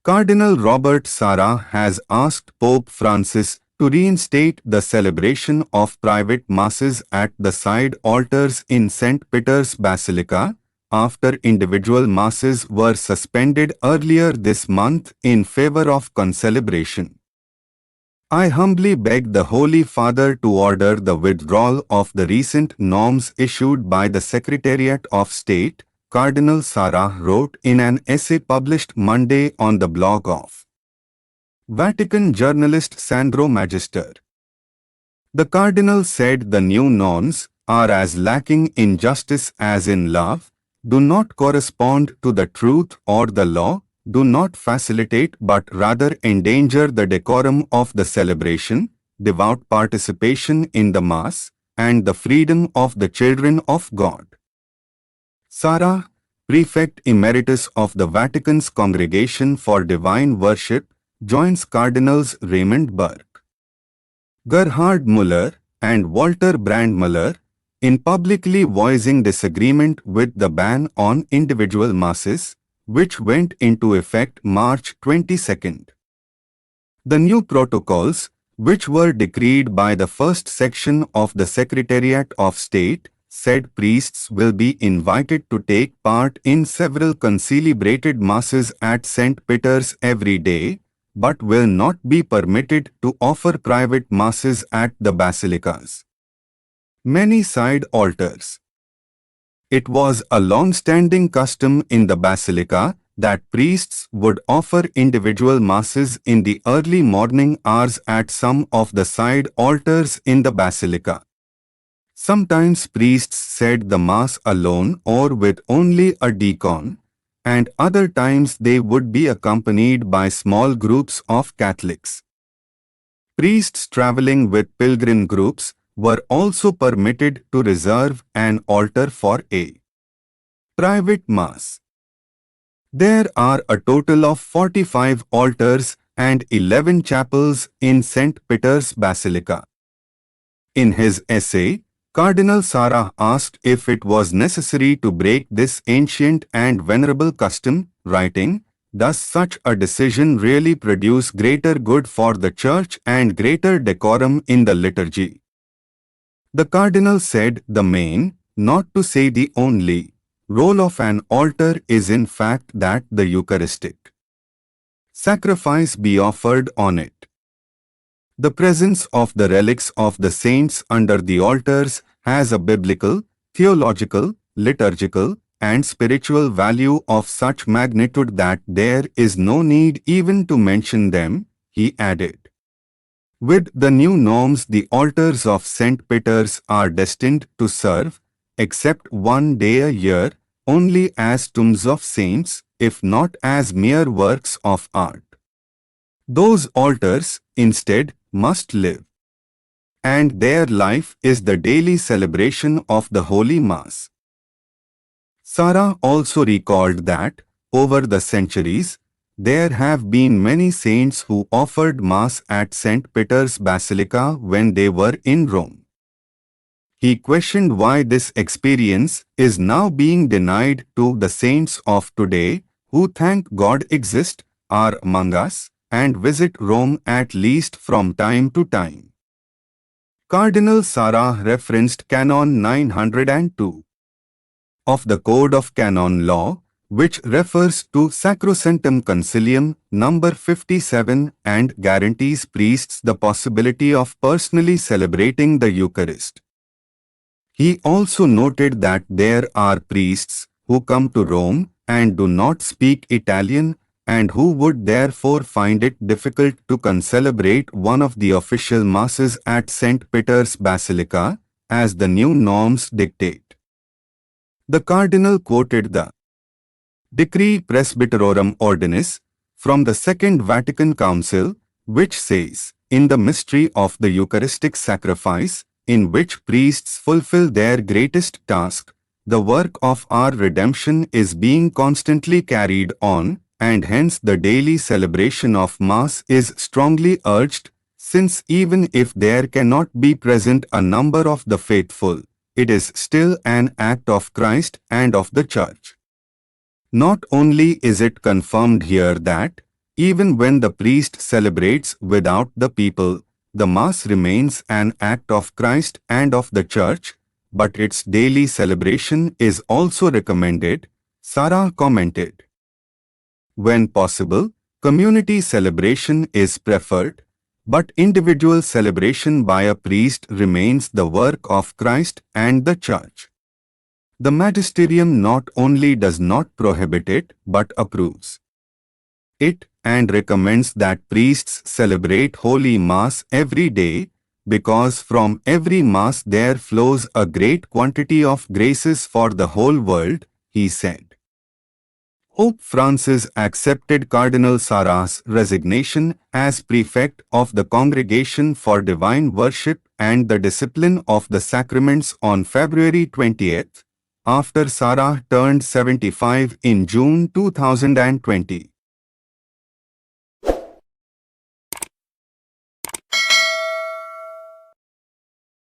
Cardinal Robert Sarah has asked Pope Francis to reinstate the celebration of private masses at the side altars in St. Peter's Basilica, after individual masses were suspended earlier this month in favor of concelebration. I humbly beg the Holy Father to order the withdrawal of the recent norms issued by the Secretariat of State, Cardinal Sarah wrote in an essay published Monday on the blog of Vatican journalist Sandro Magister. The Cardinal said the new norms are as lacking in justice as in love, do not correspond to the truth or the law, do not facilitate but rather endanger the decorum of the celebration, devout participation in the Mass, and the freedom of the children of God. Sarah, Prefect Emeritus of the Vatican's Congregation for Divine Worship, joins Cardinals Raymond Burke, Gerhard Müller, and Walter Brandmüller in publicly voicing disagreement with the ban on individual masses, which went into effect March 22. The new protocols, which were decreed by the first section of the Secretariat of State, said priests will be invited to take part in several concelebrated masses at St. Peter's every day, but will not be permitted to offer private masses at the basilicas. Many side altars. It was a long-standing custom in the basilica that priests would offer individual masses in the early morning hours at some of the side altars in the basilica. Sometimes priests said the Mass alone or with only a deacon, and other times they would be accompanied by small groups of Catholics. Priests traveling with pilgrim groups were also permitted to reserve an altar for a private Mass. There are a total of 45 altars and 11 chapels in St. Peter's Basilica. In his essay, Cardinal Sarah asked if it was necessary to break this ancient and venerable custom, writing, "Does such a decision really produce greater good for the Church and greater decorum in the liturgy?" The Cardinal said the main, not to say the only, role of an altar is in fact that the Eucharistic sacrifice be offered on it. The presence of the relics of the saints under the altars has a biblical, theological, liturgical, and spiritual value of such magnitude that there is no need even to mention them, he added. With the new norms, the altars of St. Peter's are destined to serve, except one day a year, only as tombs of saints, if not as mere works of art. Those altars, instead, must live. And their life is the daily celebration of the Holy Mass. Sarah also recalled that, over the centuries, there have been many saints who offered Mass at St. Peter's Basilica when they were in Rome. He questioned why this experience is now being denied to the saints of today, who, thank God, exist, are among us, and visit Rome at least from time to time. Cardinal Sarah referenced Canon 902 of the Code of Canon Law, which refers to Sacrosanctum Concilium number 57 and guarantees priests the possibility of personally celebrating the Eucharist. He also noted that there are priests who come to Rome and do not speak Italian and who would therefore find it difficult to concelebrate one of the official masses at St. Peter's Basilica, as the new norms dictate. The Cardinal quoted the Decree Presbyterorum Ordinis from the Second Vatican Council, which says, "In the mystery of the Eucharistic sacrifice, in which priests fulfill their greatest task, the work of our redemption is being constantly carried on, and hence the daily celebration of Mass is strongly urged, since even if there cannot be present a number of the faithful, it is still an act of Christ and of the Church." Not only is it confirmed here that, Even when the priest celebrates without the people, the Mass remains an act of Christ and of the Church, but its daily celebration is also recommended, Sarah commented. When possible, community celebration is preferred, but individual celebration by a priest remains the work of Christ and the Church. The magisterium not only does not prohibit it but approves it and recommends that priests celebrate Holy Mass every day, because from every Mass there flows a great quantity of graces for the whole world, he said. Pope Francis accepted Cardinal Sarah's resignation as prefect of the Congregation for Divine Worship and the Discipline of the Sacraments on February 20th, after Sarah turned 75 in June 2020.